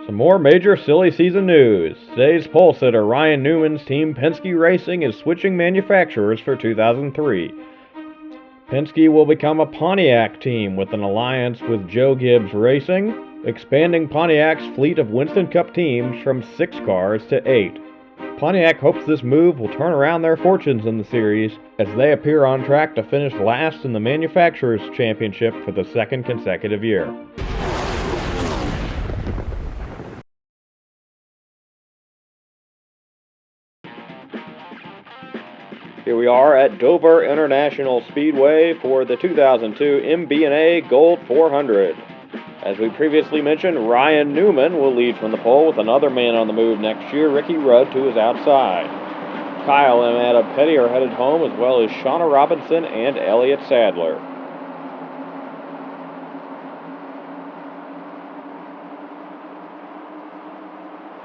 Some more major silly season news. Today's pole sitter Ryan Newman's team Penske Racing is switching manufacturers for 2003. Penske will become a Pontiac team with an alliance with Joe Gibbs Racing, expanding Pontiac's fleet of Winston Cup teams from 6 cars to 8. Pontiac hopes this move will turn around their fortunes in the series as they appear on track to finish last in the Manufacturers' Championship for the second consecutive year. Here we are at Dover International Speedway for the 2002 MB&A Gold 400. As we previously mentioned, Ryan Newman will lead from the pole with another man on the move next year, Ricky Rudd, to his outside. Kyle and Adam Petty are headed home, as well as Shauna Robinson and Elliott Sadler.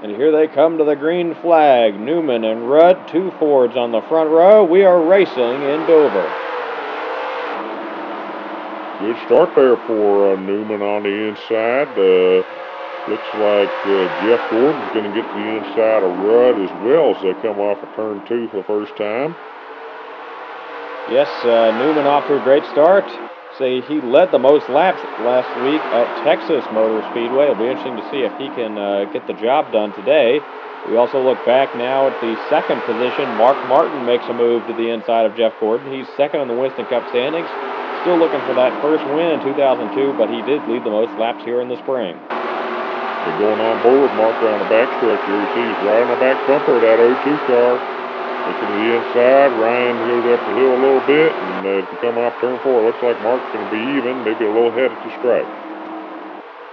And here they come to the green flag. Newman and Rudd, 2 Fords on the front row. We are racing in Dover. Good start there for Newman on the inside. Looks like Jeff Gordon's going to get to the inside of Rudd as well as they come off of turn 2 for the first time. Yes, Newman off to a great start. Say he led the most laps last week at Texas Motor Speedway. It'll be interesting to see if he can get the job done today. We also look back now at the second position. Mark Martin makes a move to the inside of Jeff Gordon. He's second in the Winston Cup standings. Still looking for that first win in 2002, but he did lead the most laps here in the spring. They're going on board. Mark around the backstretch here. You see he's right on the back bumper of that 02 car. Looking to the inside, Ryan goes up the hill a little bit, and as we come off turn 4, it looks like Mark's going to be even, maybe a little ahead at the stripe.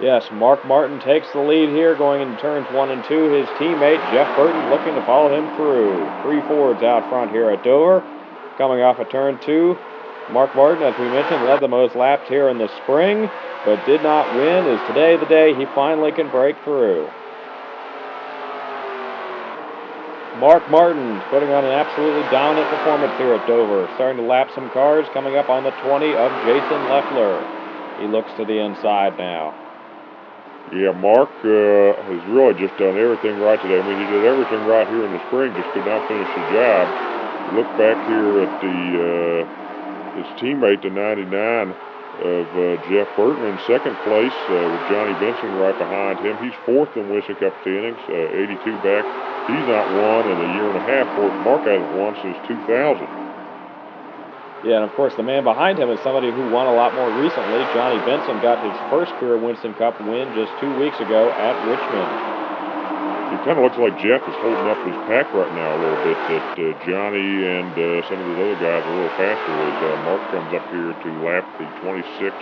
Yes, Mark Martin takes the lead here going into turns 1 and 2. His teammate, Jeff Burton, looking to follow him through. 3 Fords out front here at Dover. Coming off of turn 2, Mark Martin, as we mentioned, led the most laps here in the spring, but did not win. Is today the day he finally can break through? Mark Martin putting on an absolutely dominant performance here at Dover. Starting to lap some cars, coming up on the 20 of Jason Leffler. He looks to the inside now. Yeah, Mark has really just done everything right today. I mean, he did everything right here in the spring, just could not finish the job. Look back here at his teammate, the 99 of Jeff Burton, in second place with Johnny Benson right behind him. He's 4th in Winston Cup standings, 82 back. He's not won in a year and a half. Mark hasn't won since 2000. Yeah, and of course the man behind him is somebody who won a lot more recently. Johnny Benson got his first career Winston Cup win just 2 weeks ago at Richmond. It kind of looks like Jeff is holding up his pack right now a little bit. That Johnny and some of the other guys are a little faster as Mark comes up here to lap the 26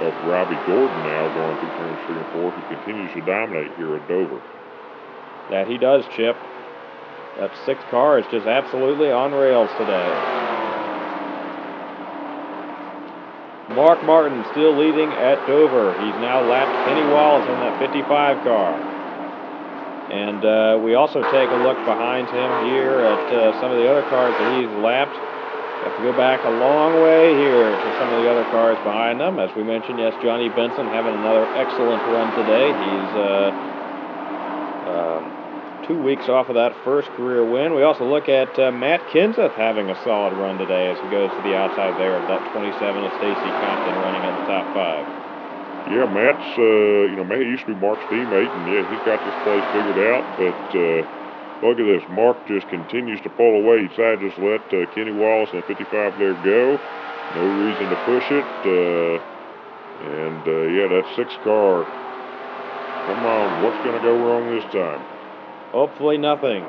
of Robbie Gordon now going through turns 3 and 4. He continues to dominate here at Dover. That he does, Chip. That 6 car is just absolutely on rails today. Mark Martin still leading at Dover. He's now lapped Kenny Wallace in that 55 car. And we also take a look behind him here at some of the other cars that he's lapped. Have to go back a long way here to some of the other cars behind them. As we mentioned, yes, Johnny Benson having another excellent run today. He's 2 weeks off of that first career win. We also look at Matt Kenseth having a solid run today as he goes to the outside there of that 27 of Stacy Compton running in the top 5. Yeah, Matt's, Matt used to be Mark's teammate, and yeah, he's got this place figured out, but look at this. Mark just continues to pull away. He decided to just let Kenny Wallace in the 55 there go. No reason to push it, yeah, that 6 car. Come on, what's going to go wrong this time? Hopefully nothing.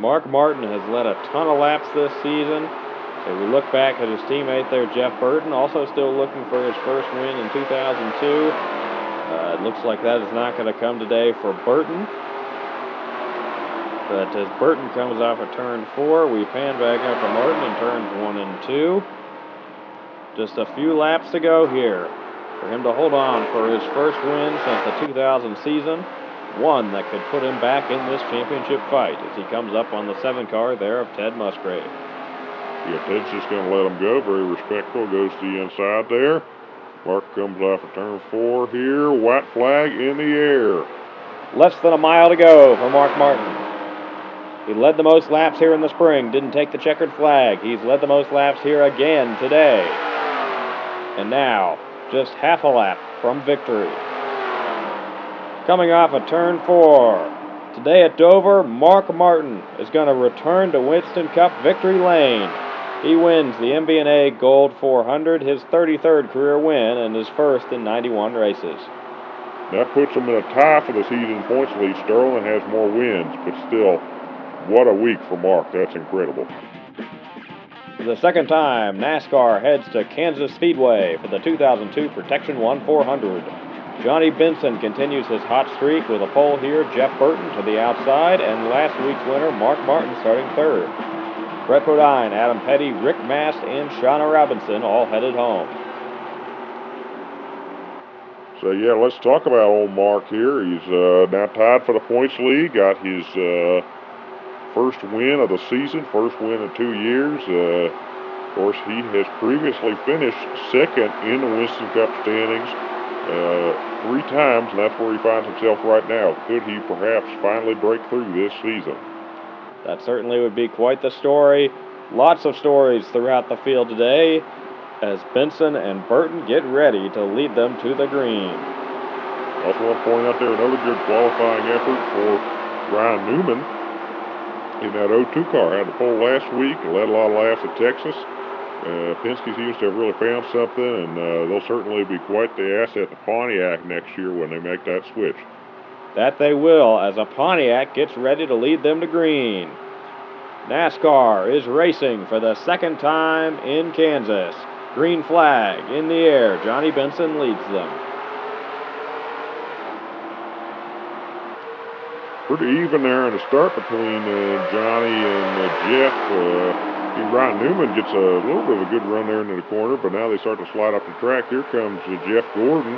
Mark Martin has led a ton of laps this season. So we look back at his teammate there, Jeff Burton, also still looking for his first win in 2002. It looks like that is not going to come today for Burton. But as Burton comes off of turn 4, we pan back up to Martin in turns 1 and 2. Just a few laps to go here for him to hold on for his first win since the 2000 season. One that could put him back in this championship fight as he comes up on the 7 car there of Ted Musgrave. Yeah, Ted's just going to let him go. Very respectful. Goes to the inside there. Mark comes off of turn 4 here. White flag in the air. Less than a mile to go for Mark Martin. He led the most laps here in the spring, didn't take the checkered flag. He's led the most laps here again today. And now, just half a lap from victory. Coming off of turn 4. Today at Dover, Mark Martin is going to return to Winston Cup victory lane. He wins the MB&A Gold 400, his 33rd career win and his first in 91 races. That puts him in a tie for the season points lead. Sterling has more wins, but still, what a week for Mark. That's incredible. For the second time, NASCAR heads to Kansas Speedway for the 2002 Protection 1 400. Johnny Benson continues his hot streak with a pole here. Jeff Burton to the outside, and last week's winner, Mark Martin, starting third. Brett Bodine, Adam Petty, Rick Mast, and Shauna Robinson all headed home. So, yeah, let's talk about old Mark here. He's now tied for the points lead, got his first win of the season, first win in 2 years. Of course, he has previously finished second in the Winston Cup standings 3 times, and that's where he finds himself right now. Could he perhaps finally break through this season? That certainly would be quite the story. Lots of stories throughout the field today as Benson and Burton get ready to lead them to the green. Also want to point out there another good qualifying effort for Ryan Newman in that 02 car. Had the pole last week, led a lot of laps at Texas. Penske seems to have really found something, and they'll certainly be quite the asset to Pontiac next year when they make that switch. That they will, as a Pontiac gets ready to lead them to green. NASCAR is racing for the second time in Kansas. Green flag in the air. Johnny Benson leads them. Pretty even there in the start between Johnny and Jeff. Ryan Newman gets a little bit of a good run there into the corner, but now they start to slide up the track. Here comes Jeff Gordon,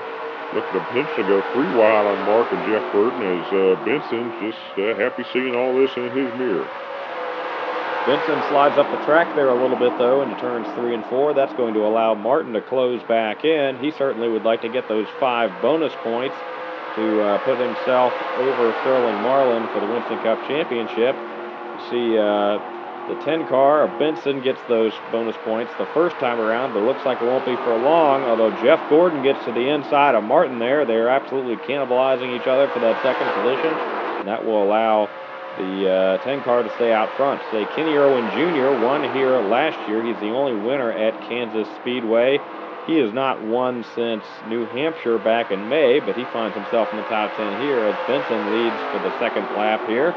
looking to potentially go 3 wide on Mark and Jeff Burton, as Benson's just happy seeing all this in his mirror. Benson slides up the track there a little bit, though, into turns 3 and 4. That's going to allow Martin to close back in. He certainly would like to get those 5 bonus points to put himself over Sterling Marlin for the Winston Cup Championship. See, the 10 car of Benson gets those bonus points the first time around, but it looks like it won't be for long. Although Jeff Gordon gets to the inside of Martin there, they're absolutely cannibalizing each other for that second position, and that will allow the 10 car to stay out front. Say Kenny Irwin Jr. won here last year. He's the only winner at Kansas Speedway. He has not won since New Hampshire back in May, but he finds himself in the top 10 here as Benson leads for the second lap here.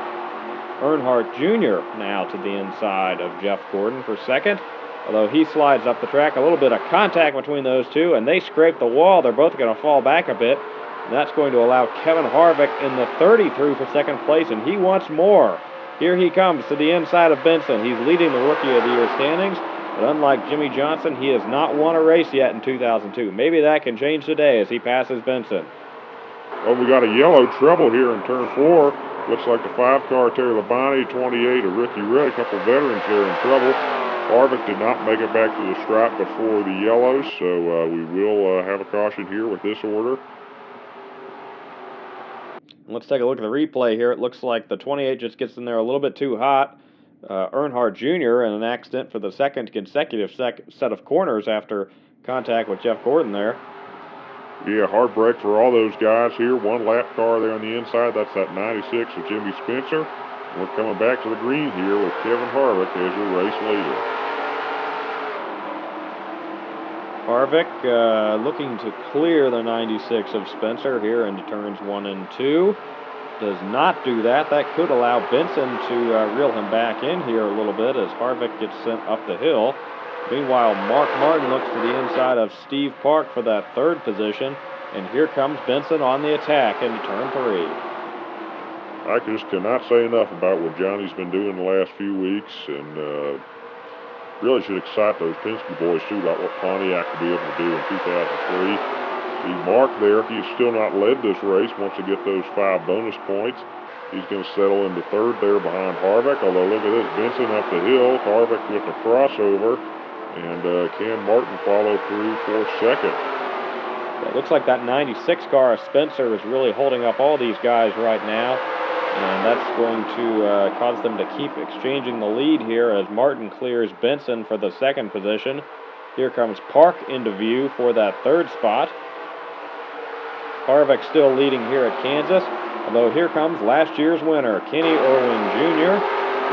Earnhardt Jr. now to the inside of Jeff Gordon for second, although he slides up the track. A little bit of contact between those two, and they scrape the wall. They're both going to fall back a bit, and that's going to allow Kevin Harvick in the 30 through for second place, and he wants more. Here he comes to the inside of Benson. He's leading the Rookie of the Year standings, but unlike Jimmy Johnson, he has not won a race yet in 2002. Maybe that can change today as he passes Benson. Oh, we got a yellow trouble here in turn 4. Looks like the 5 car, Terry Labonte, 28, a Ricky Rudd, a couple veterans there in trouble. Harvick did not make it back to the stripe before the yellows, so we will have a caution here with this order. Let's take a look at the replay here. It looks like the 28 just gets in there a little bit too hot. Earnhardt Jr. in an accident for the second consecutive set of corners after contact with Jeff Gordon there. Yeah, hard break for all those guys here. 1 lap car there on the inside. That's that 96 of Jimmy Spencer. We're coming back to the green here with Kevin Harvick as your race leader. Harvick looking to clear the 96 of Spencer here into turns 1 and 2. Does not do that. That could allow Benson to reel him back in here a little bit as Harvick gets sent up the hill. Meanwhile, Mark Martin looks to the inside of Steve Park for that 3rd position, and here comes Benson on the attack into turn 3. I just cannot say enough about what Johnny's been doing the last few weeks, and really should excite those Penske boys too about what Pontiac will be able to do in 2003. See Mark there, he's still not led this race. Wants to get those 5 bonus points. He's going to settle into 3rd there behind Harvick, although look at this, Benson up the hill, Harvick with the crossover, and can Martin follow through for 2nd? It looks like that 96 car of Spencer is really holding up all these guys right now, and that's going to cause them to keep exchanging the lead here as Martin clears Benson for the second position. Here comes Park into view for that third spot. Harvick still leading here at Kansas, although here comes last year's winner, Kenny Irwin Jr.,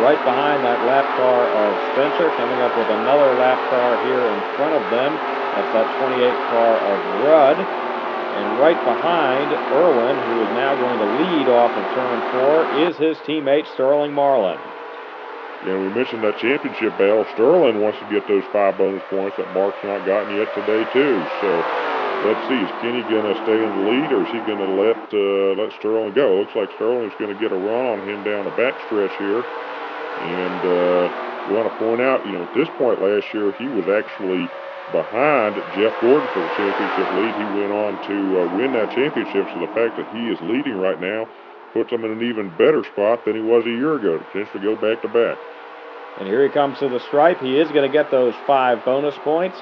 right behind that lap car of Spencer, coming up with another lap car here in front of them. That's that 28 car of Rudd. And right behind Irwin, who is now going to lead off of turn 4, is his teammate Sterling Marlin. Yeah, we mentioned that championship battle. Sterling wants to get those 5 bonus points that Mark's not gotten yet today, too. So let's see, is Kenny going to stay in the lead, or is he going to let Sterling go? Looks like Sterling's going to get a run on him down the backstretch here. And we want to point out, at this point last year, he was actually behind Jeff Gordon for the championship lead. He went on to win that championship, so the fact that he is leading right now puts him in an even better spot than he was a year ago to potentially go back-to-back. And here he comes to the stripe. He is going to get those 5 bonus points.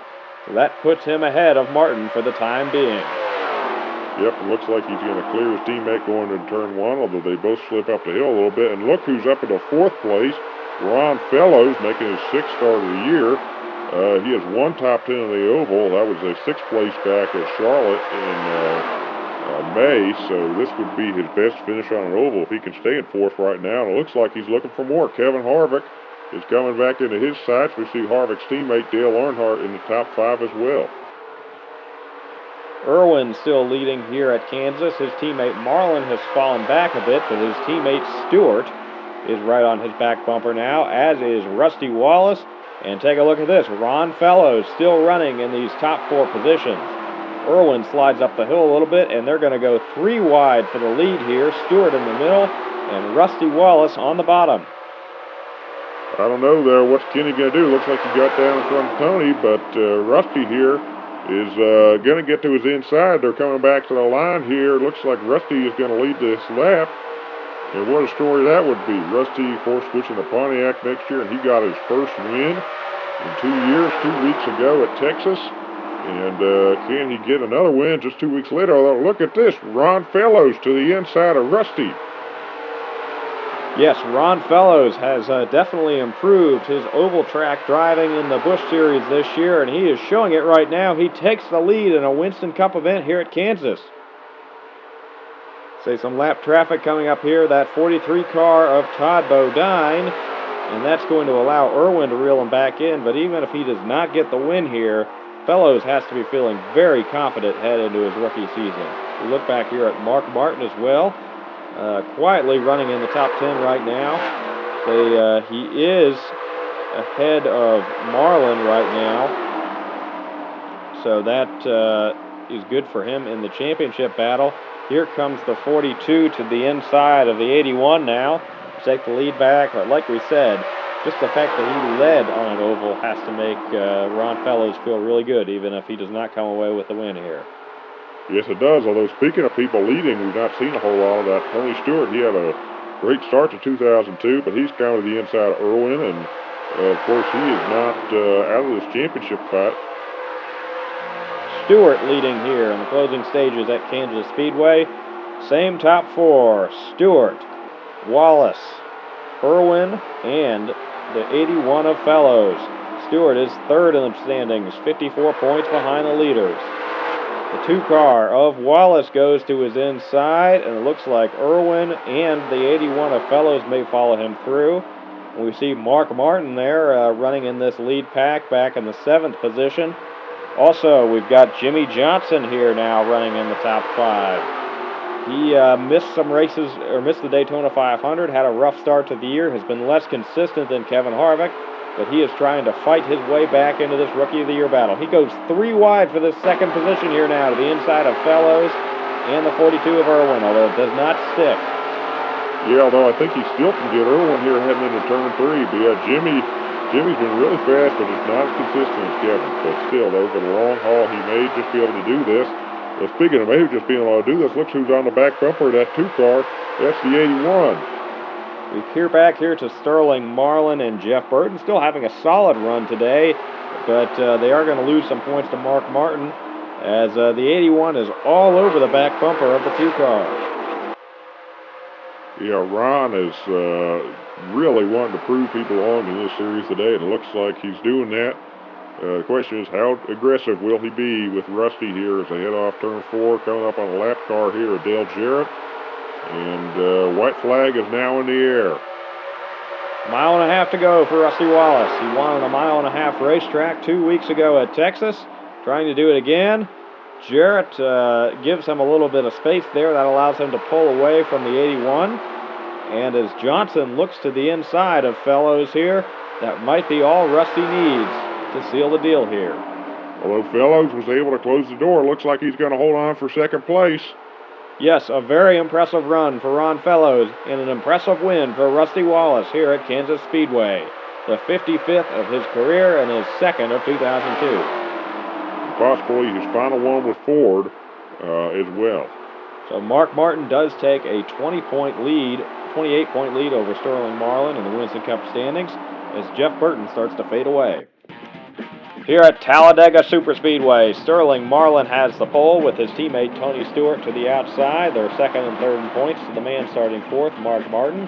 So that puts him ahead of Martin for the time being. Yep, it looks like he's going to clear his teammate going into turn 1, although they both slip up the hill a little bit. And look who's up in the 4th place, Ron Fellows, making his 6th start of the year. He has 1 top 10 in the oval. That was a 6th place back at Charlotte in May, so this would be his best finish on an oval if he can stay in 4th right now. And it looks like he's looking for more. Kevin Harvick is coming back into his sights. We see Harvick's teammate Dale Earnhardt in the top 5 as well. Irwin still leading here at Kansas. His teammate Marlin has fallen back a bit, but his teammate Stewart is right on his back bumper now, as is Rusty Wallace. And take a look at this. Ron Fellows still running in these top 4 positions. Irwin slides up the hill a little bit, and they're going to go 3 wide for the lead here. Stewart in the middle, and Rusty Wallace on the bottom. I don't know there. What's Kenny going to do? Looks like he got down in front of Tony, but Rusty here is going to get to his inside. They're coming back to the line here. Looks like Rusty is going to lead this lap. And what a story that would be. Rusty, of course, switching to Pontiac next year, and he got his first win in 2 years, 2 weeks ago at Texas. And can he get another win just 2 weeks later? Although, look at this. Ron Fellows to the inside of Rusty. Yes, Ron Fellows has definitely improved his oval track driving in the Busch Series this year, and he is showing it right now. He takes the lead in a Winston Cup event here at Kansas. Say some lap traffic coming up here. That 43 car of Todd Bodine, and that's going to allow Irwin to reel him back in. But even if he does not get the win here, Fellows has to be feeling very confident headed into his rookie season. We look back here at Mark Martin as well, quietly running in the top 10 right now. He is ahead of Marlin right now, so that is good for him in the championship battle. Here comes the 42 to the inside of the 81 now. Take the lead back, but like we said, just the fact that he led on an oval has to make Ron Fellows feel really good, even if he does not come away with the win here. Yes, it does. Although, speaking of people leading, we've not seen a whole lot of that. Tony Stewart, he had a great start to 2002, but he's kind of the inside of Irwin, and, of course, he is not out of this championship fight. Stewart leading here in the closing stages at Kansas Speedway. Same top 4, Stewart, Wallace, Irwin, and the 81 of Fellows. Stewart is 3rd in the standings, 54 points behind the leaders. The 2 car of Wallace goes to his inside, and it looks like Irwin and the 81 of Fellows may follow him through. We see Mark Martin there running in this lead pack back in the 7th position. Also, we've got Jimmy Johnson here now running in the top 5. He missed some races, or missed the Daytona 500, had a rough start to the year, has been less consistent than Kevin Harvick, but he is trying to fight his way back into this Rookie of the Year battle. He goes 3 wide for the 2nd position here now to the inside of Fellows and the 42 of Irwin, although it does not stick. Yeah, although I think he still can get Irwin here heading into turn 3, but yeah, Jimmy's been really fast, but he's not as consistent as Kevin. But still, over the long haul, he may just be able to do this. Well, speaking of maybe just being able to do this, look who's on the back bumper of that 2 car. That's the 81. We peer back here to Sterling Marlin and Jeff Burton, still having a solid run today, but they are going to lose some points to Mark Martin. as the 81 is all over the back bumper of the two cars. Yeah, Ron is really wanting to prove he belongs in this series today, and it looks like he's doing that. The question is, how aggressive will he be with Rusty here as they head off turn 4, coming up on a lap car here at Dale Jarrett. And white flag is now in the air. Mile and a half to go for Rusty Wallace. He won on a mile-and-a-half racetrack 2 weeks ago at Texas, trying to do it again. Jarrett gives him a little bit of space there. That allows him to pull away from the 81. And as Johnson looks to the inside of Fellows here, that might be all Rusty needs to seal the deal here. Although Fellows was able to close the door, looks like he's going to hold on for second place. Yes, a very impressive run for Ron Fellows and an impressive win for Rusty Wallace here at Kansas Speedway. The 55th of his career and his second of 2002. Possibly his final one with Ford as well. So Mark Martin does take a 28-point lead over Sterling Marlin in the Winston Cup standings as Jeff Burton starts to fade away. Here at Talladega Superspeedway, Sterling Marlin has the pole with his teammate Tony Stewart to the outside. They're second and third in points to the man starting fourth, Mark Martin.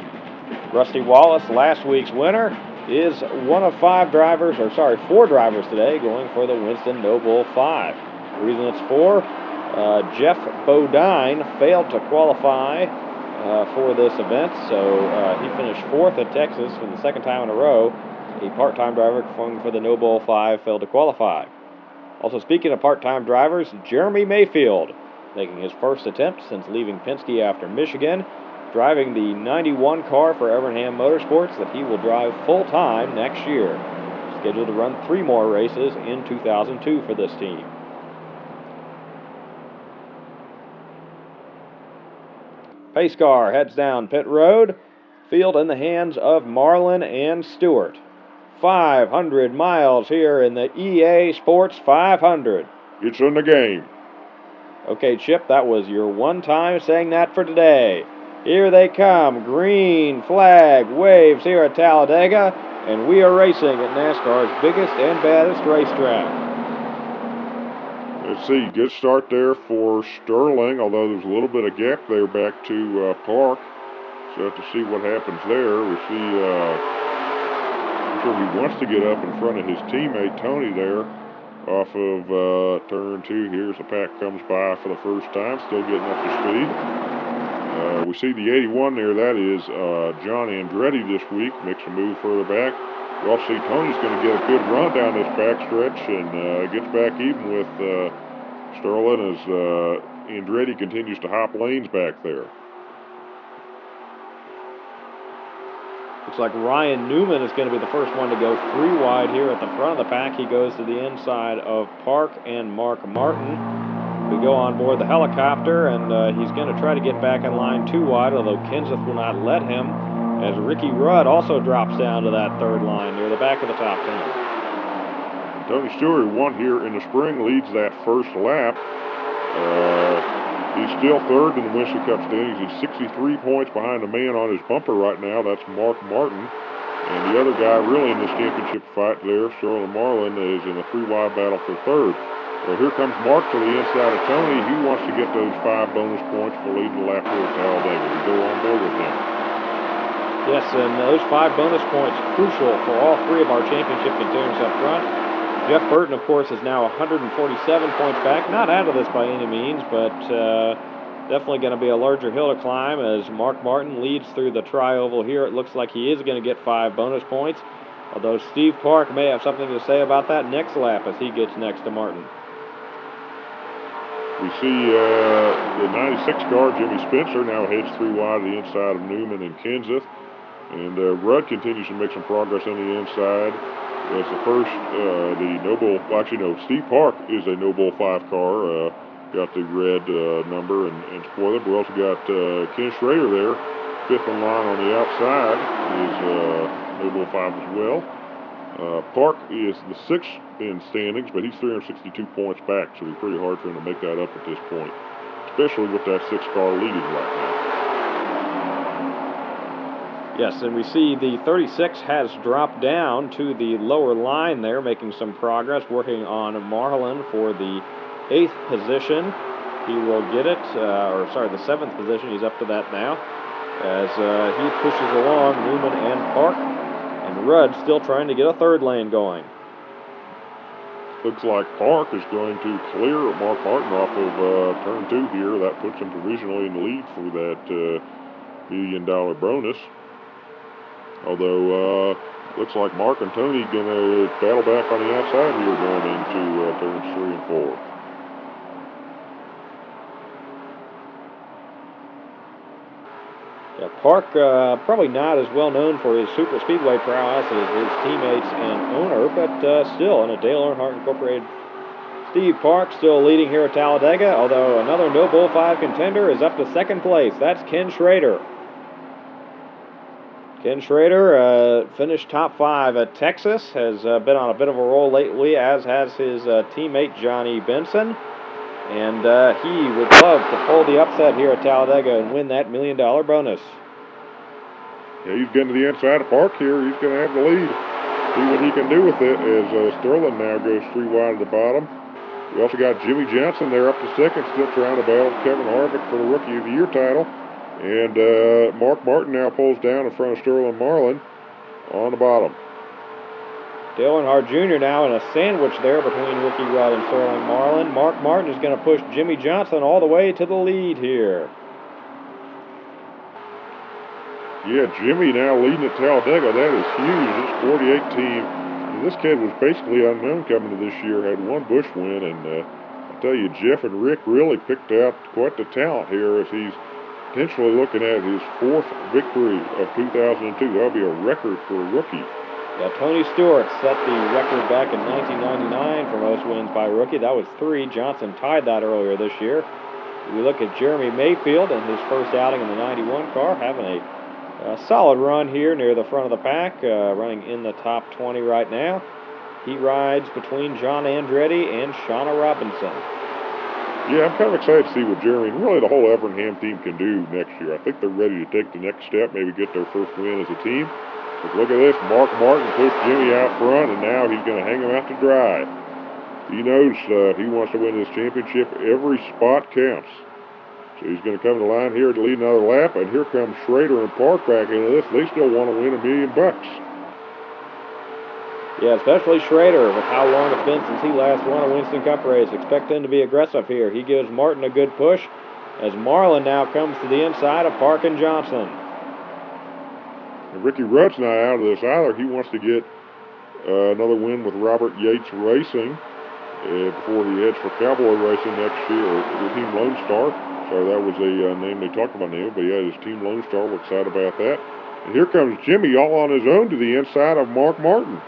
Rusty Wallace, last week's winner, is one of four drivers today going for the Winston No Bull 5. The reason it's 4, Jeff Bodine failed to qualify for this event, so he finished 4th at Texas for the second time in a row. A part-time driver going for the No Bull 5 failed to qualify. Also, speaking of part-time drivers, Jeremy Mayfield, making his first attempt since leaving Penske after Michigan, driving the 91 car for Evernham Motorsports that he will drive full-time next year. Scheduled to run 3 more races in 2002 for this team. Pace car heads down pit road. Field in the hands of Marlin and Stewart. 500 miles here in the EA Sports 500. It's in the game. Okay, Chip, that was your one time saying that for today. Here they come. Green flag waves here at Talladega, and we are racing at NASCAR's biggest and baddest racetrack. Let's see, good start there for Sterling, although there's a little bit of gap there back to Park. So have to see what happens there. We see, I'm sure he wants to get up in front of his teammate Tony there off of turn 2 here as the pack comes by for the first time, still getting up to speed. We see the 81 there, that is John Andretti this week, makes a move further back. We also see Tony's going to get a good run down this backstretch and gets back even with Sterling as Andretti continues to hop lanes back there. Looks like Ryan Newman is going to be the first one to go 3 wide here at the front of the pack. He goes to the inside of Park and Mark Martin. We go on board the helicopter, and he's going to try to get back in line 2 wide, although Kenseth will not let him, as Ricky Rudd also drops down to that 3rd line near the back of the top 10. Tony Stewart, who won here in the spring, leads that first lap. He's still 3rd in the Winston Cup standings. He's 63 points behind the man on his bumper right now. That's Mark Martin. And the other guy really in this championship fight there, Sterling Marlin, is in a 3-wide battle for 3rd. Well, here comes Mark to the inside of Tony. He wants to get those 5 bonus points for leading the lap here at Talladega. We go on board with him. Yes, and those 5 bonus points crucial for all 3 of our championship contenders up front. Jeff Burton, of course, is now 147 points back. Not out of this by any means, but definitely going to be a larger hill to climb as Mark Martin leads through the tri-oval here. It looks like he is going to get 5 bonus points, although Steve Park may have something to say about that next lap as he gets next to Martin. We see the 96 car, Jimmy Spencer, now heads 3 wide to the inside of Newman and Kenseth. And Rudd continues to make some progress on the inside. As the first, Steve Park is a No Bull 5 car. Got the red number and spoiler. We also got Ken Schrader there, 5th in line on the outside, is No Bull 5 as well. Park is the 6th in standings, but he's 362 points back, so it'll be pretty hard for him to make that up at this point, especially with that 6 car leading right now. Yes, and we see the 36 has dropped down to the lower line there, making some progress, working on Marlin for the 8th position. He will get it, the 7th position. He's up to that now. As he pushes along Newman and Park, and Rudd still trying to get a 3rd lane going. Looks like Park is going to clear Mark Martin off of turn 2 here. That puts him provisionally in the lead for that $1 million bonus. Although, looks like Mark and Tony going to battle back on the outside here going into turns 3 and 4. Yeah, Park probably not as well known for his super speedway prowess as his teammates and owner, but still in a Dale Earnhardt Incorporated. Steve Park still leading here at Talladega, although another No Bull 5 contender is up to 2nd place. That's Ken Schrader. Ken Schrader finished top 5 at Texas, has been on a bit of a roll lately, as has his teammate Johnny Benson. And he would love to pull the upset here at Talladega and win that $1 million bonus. Yeah, he's getting to the inside of Park here. He's going to have the lead. See what he can do with it as Sterling now goes 3 wide at the bottom. We also got Jimmy Johnson there up to 2nd, still trying to battle Kevin Harvick for the Rookie of the Year title. And Mark Martin now pulls down in front of Sterling Marlin on the bottom. Dale Earnhardt Jr. now in a sandwich there between Ricky Rudd and Sterling Marlin. Mark Martin is going to push Jimmy Johnson all the way to the lead here. Yeah, Jimmy now leading at Talladega. That is huge. This 48 team. And this kid was basically unknown coming to this year. Had 1 Busch win. And I tell you, Jeff and Rick really picked out quite the talent here as he's potentially looking at his 4th victory of 2002. That'll be a record for a rookie. Yeah, Tony Stewart set the record back in 1999 for most wins by a rookie. That was 3. Johnson tied that earlier this year. We look at Jeremy Mayfield in his first outing in the 91 car, having a solid run here near the front of the pack, running in the top 20 right now. He rides between John Andretti and Shauna Robinson. Yeah, I'm kind of excited to see what Jeremy and really the whole Evernham team can do next year. I think they're ready to take the next step, maybe get their first win as a team. But look at this, Mark Martin pushed Jimmy out front, and now he's going to hang him out to dry. He knows he wants to win this championship. Every spot counts. So he's going to come to the line here to lead another lap, and here comes Schrader and Park back into this. They still want to win $1 million. Yeah, especially Schrader, with how long it's been since he last won a Winston Cup race. Expect him to be aggressive here. He gives Martin a good push as Marlin now comes to the inside of Park and Johnson. And Ricky Rudd's not out of this either. He wants to get another win with Robert Yates Racing before he heads for Cowboy Racing next year, or Team Lone Star. Sorry, that was a name they talked about now, but yeah, his Team Lone Star. We're excited about that. And here comes Jimmy all on his own to the inside of Mark Martin.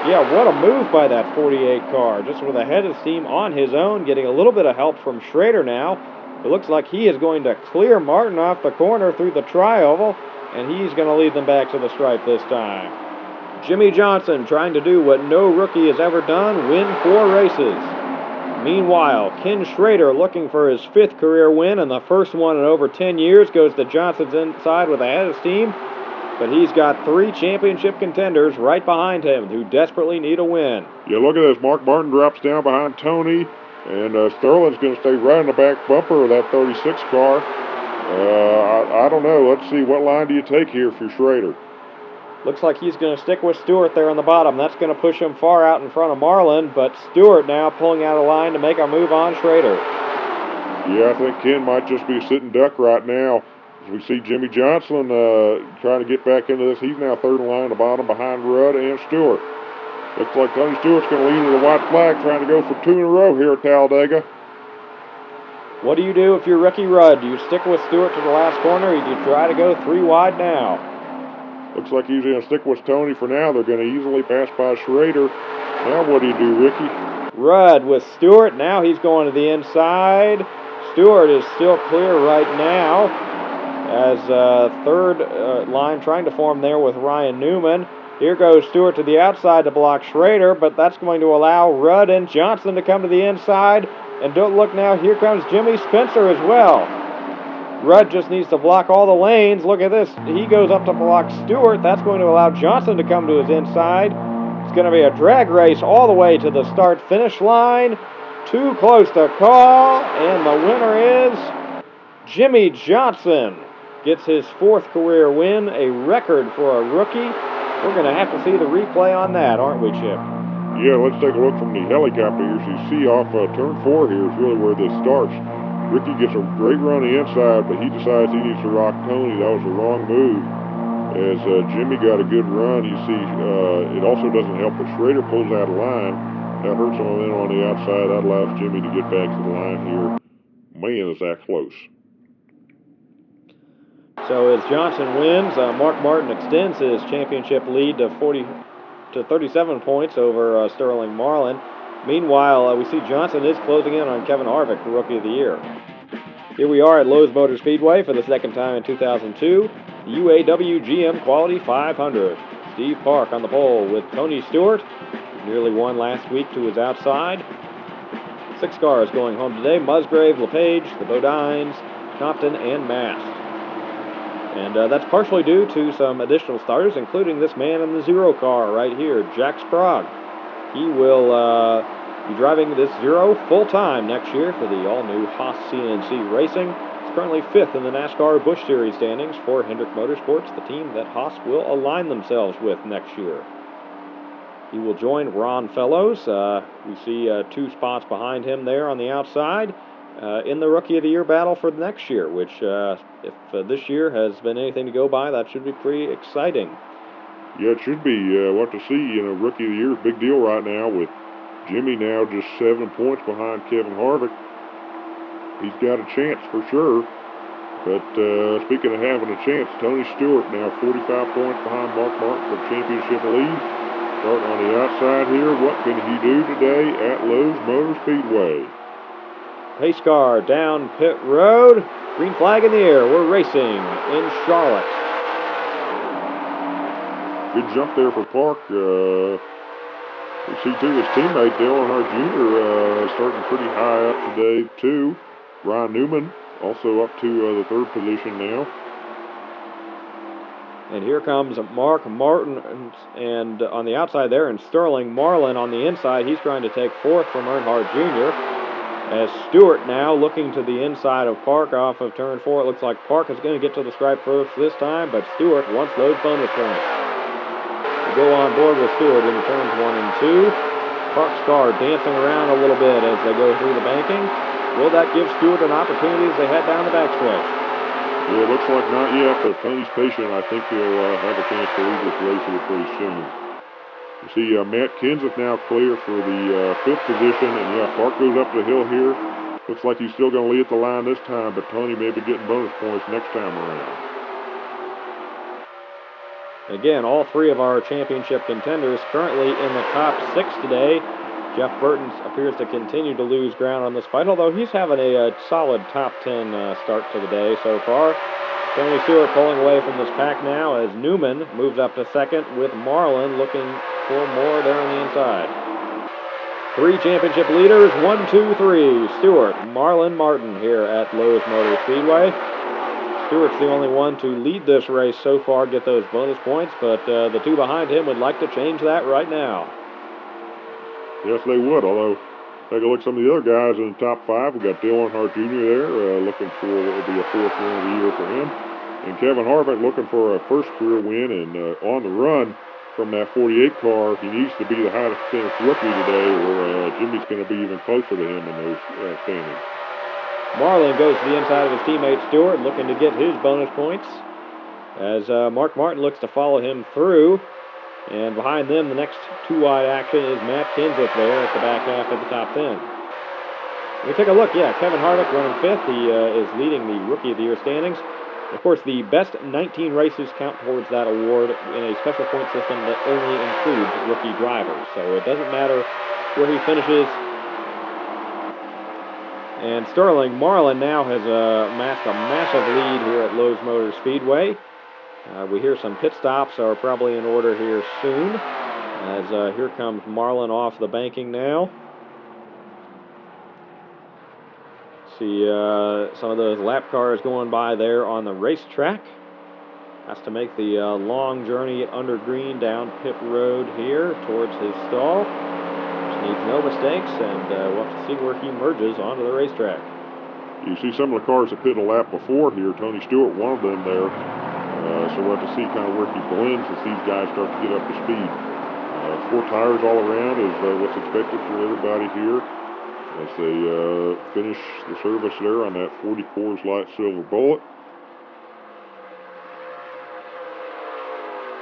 Yeah, what a move by that 48 car. Just with a head of steam on his own, getting a little bit of help from Schrader now. It looks like he is going to clear Martin off the corner through the tri-oval, and he's going to lead them back to the stripe this time. Jimmy Johnson trying to do what no rookie has ever done, win 4 races. Meanwhile, Ken Schrader, looking for his 5th career win and the first one in over 10 years, goes to Johnson's inside with a head of steam. But he's got 3 championship contenders right behind him who desperately need a win. Yeah, look at this. Mark Martin drops down behind Tony, and Sterling's going to stay right in the back bumper of that 36 car. I don't know. Let's see. What line do you take here for Schrader? Looks like he's going to stick with Stewart there on the bottom. That's going to push him far out in front of Marlin, but Stewart now pulling out of line to make a move on Schrader. Yeah, I think Ken might just be a sitting duck right now. As we see Jimmy Johnson trying to get back into this. He's now 3rd in line at the bottom behind Rudd and Stewart. Looks like Tony Stewart's going to lead to the white flag, trying to go for 2 in a row here at Talladega. What do you do if you're Ricky Rudd? Do you stick with Stewart to the last corner, or do you try to go 3 wide now? Looks like he's going to stick with Tony for now. They're going to easily pass by Schrader. Now what do you do, Ricky? Rudd with Stewart. Now he's going to the inside. Stewart is still clear right now as 3rd line trying to form there with Ryan Newman. Here goes Stewart to the outside to block Schrader, but that's going to allow Rudd and Johnson to come to the inside. And don't look now, here comes Jimmy Spencer as well. Rudd just needs to block all the lanes. Look at this. He goes up to block Stewart. That's going to allow Johnson to come to his inside. It's going to be a drag race all the way to the start-finish line. Too close to call, and the winner is Jimmy Johnson. Gets his 4th career win, a record for a rookie. We're going to have to see the replay on that, aren't we, Chip? Yeah, let's take a look from the helicopter here. So you see off turn 4 here is really where this starts. Ricky gets a great run on the inside, but he decides he needs to rock Tony. That was the wrong move. As Jimmy got a good run, you see it also doesn't help that Schrader pulls out of line. That hurts him in on the outside. That allows Jimmy to get back to the line here. Man, is that close. So as Johnson wins, Mark Martin extends his championship lead to 37 points over Sterling Marlin. Meanwhile, we see Johnson is closing in on Kevin Harvick for Rookie of the Year. Here we are at Lowe's Motor Speedway for the second time in 2002, the UAW GM Quality 500. Steve Park on the pole with Tony Stewart, who nearly won last week to his outside. 6 cars going home today: Musgrave, LePage, the Bodines, Compton, and Mast. And that's partially due to some additional starters, including this man in the 0 car right here, Jack Sprague. He will be driving this 0 full-time next year for the all-new Haas CNC Racing. He's currently 5th in the NASCAR Busch Series standings for Hendrick Motorsports, the team that Haas will align themselves with next year. He will join Ron Fellows. We see 2 spots behind him there on the outside. In the Rookie of the Year battle for next year, which, if this year has been anything to go by, that should be pretty exciting. Yeah, it should be. What to see, Rookie of the Year is a big deal right now with Jimmy now just 7 points behind Kevin Harvick. He's got a chance for sure. But speaking of having a chance, Tony Stewart now 45 points behind Mark Martin for championship lead. Starting on the outside here, what can he do today at Lowe's Motor Speedway? Pace car down pit road. Green flag in the air. We're racing in Charlotte. Good jump there for Park. We see, too, his teammate, Dale Earnhardt Jr., starting pretty high up today, too. Ryan Newman also up to the 3rd position now. And here comes Mark Martin, and on the outside there, and Sterling Marlin on the inside. He's trying to take 4th from Earnhardt Jr., as Stewart now looking to the inside of Park off of turn 4. It looks like Park is going to get to the stripe first this time, but Stewart wants those bonus points. We go on board with Stewart in turns 1 and 2. Park's car dancing around a little bit as they go through the banking. Will that give Stewart an opportunity as they head down the backstretch? Yeah, it looks like not yet, but if Tony's patient, I think he'll have a chance to lead this race here pretty soon. You see Matt Kenseth now clear for the 5th position, and yeah, Park goes up the hill here. Looks like he's still going to lead at the line this time, but Tony may be getting bonus points next time around. Again, all 3 of our championship contenders currently in the top 6 today. Jeff Burton appears to continue to lose ground on this fight, although he's having a solid top 10 start to the day so far. Tony Stewart pulling away from this pack now as Newman moves up to 2nd with Marlin looking for more there on the inside. 3 championship leaders, 1, 2, 3. Stewart, Marlin, Martin here at Lowe's Motor Speedway. Stewart's the only one to lead this race so far, get those bonus points, but the 2 behind him would like to change that right now. Yes, they would, although take a look at some of the other guys in the top 5. We've got Dale Earnhardt Jr. there, looking for what will be a 4th win of the year for him. And Kevin Harvick looking for a 1st career win, and on the run from that 48 car, he needs to be the highest finished rookie today, or Jimmy's going to be even closer to him in those standings. Marlin goes to the inside of his teammate Stewart, looking to get his bonus points, as Mark Martin looks to follow him through. And behind them, the next 2-wide action is Matt Kenseth there at the back half of the top 10. We take a look, Kevin Harvick running 5th. He is leading the Rookie of the Year standings. Of course, the best 19 races count towards that award in a special point system that only includes rookie drivers. So it doesn't matter where he finishes. And Sterling Marlin now has amassed a massive lead here at Lowe's Motor Speedway. We hear some pit stops are probably in order here soon, as here comes Marlin off the banking now. See some of those lap cars going by there on the racetrack. Has to make the long journey under green down pit road here towards his stall. Just needs no mistakes, and we'll have to see where he merges onto the racetrack. You see some of the cars that pit a lap before here. Tony Stewart, one of them there. So we'll have to see kind of where he blends as these guys start to get up to speed. 4 tires all around is what's expected for everybody here as they finish the service there on that 40 Coors Light Silver Bullet.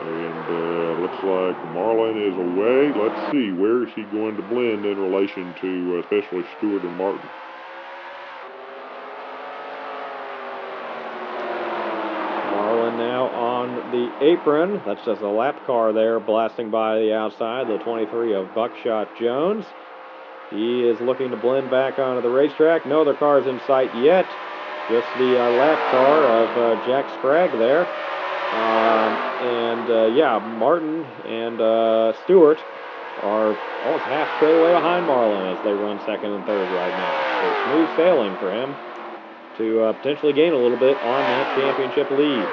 And looks like Marlin is away. Let's see, where is he going to blend in relation to especially Stewart and Martin? Marlin now on the apron. That's just a lap car there blasting by the outside, the 23 of Buckshot Jones. He is looking to blend back onto the racetrack. No other cars in sight yet. Just the lap car of Jack Sprague there. Yeah, Martin and Stewart are almost half straight away behind Marlin as they run second and third right now. So smooth sailing for him to potentially gain a little bit on that championship lead.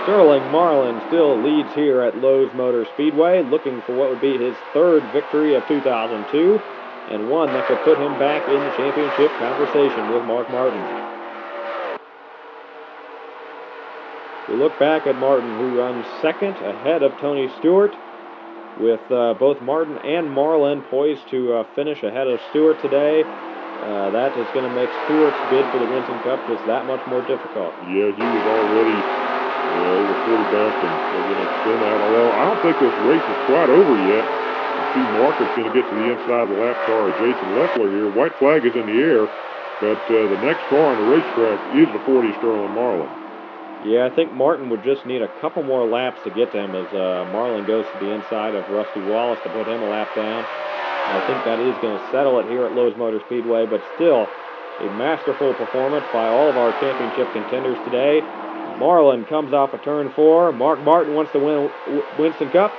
Sterling Marlin still leads here at Lowe's Motor Speedway, looking for what would be his 3rd victory of 2002, and one that could put him back in the championship conversation with Mark Martin. We look back at Martin, who runs second ahead of Tony Stewart, with both Martin and Marlin poised to finish ahead of Stewart today. That is going to make Stewart's bid for the Winston Cup just that much more difficult. Yeah, he was already over 40 back, and they're going to spin out. Although I don't think this race is quite over yet. I see Mark is going to get to the inside of the lap car of Jason Leffler here. White flag is in the air, but the next car on the racetrack is the 40 Sterling Marlin. Yeah, I think Martin would just need a couple more laps to get to him as Marlin goes to the inside of Rusty Wallace to put him a lap down. I think that is going to settle it here at Lowe's Motor Speedway, but still a masterful performance by all of our championship contenders today. Marlin comes off of turn 4. Mark Martin wants to win Winston Cup.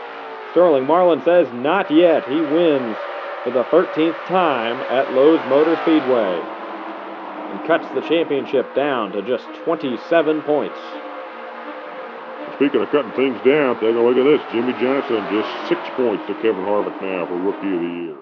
Sterling Marlin says not yet. He wins for the 13th time at Lowe's Motor Speedway and cuts the championship down to just 27 points. Speaking of cutting things down, take a look at this. Jimmy Johnson just 6 points to Kevin Harvick now for Rookie of the Year.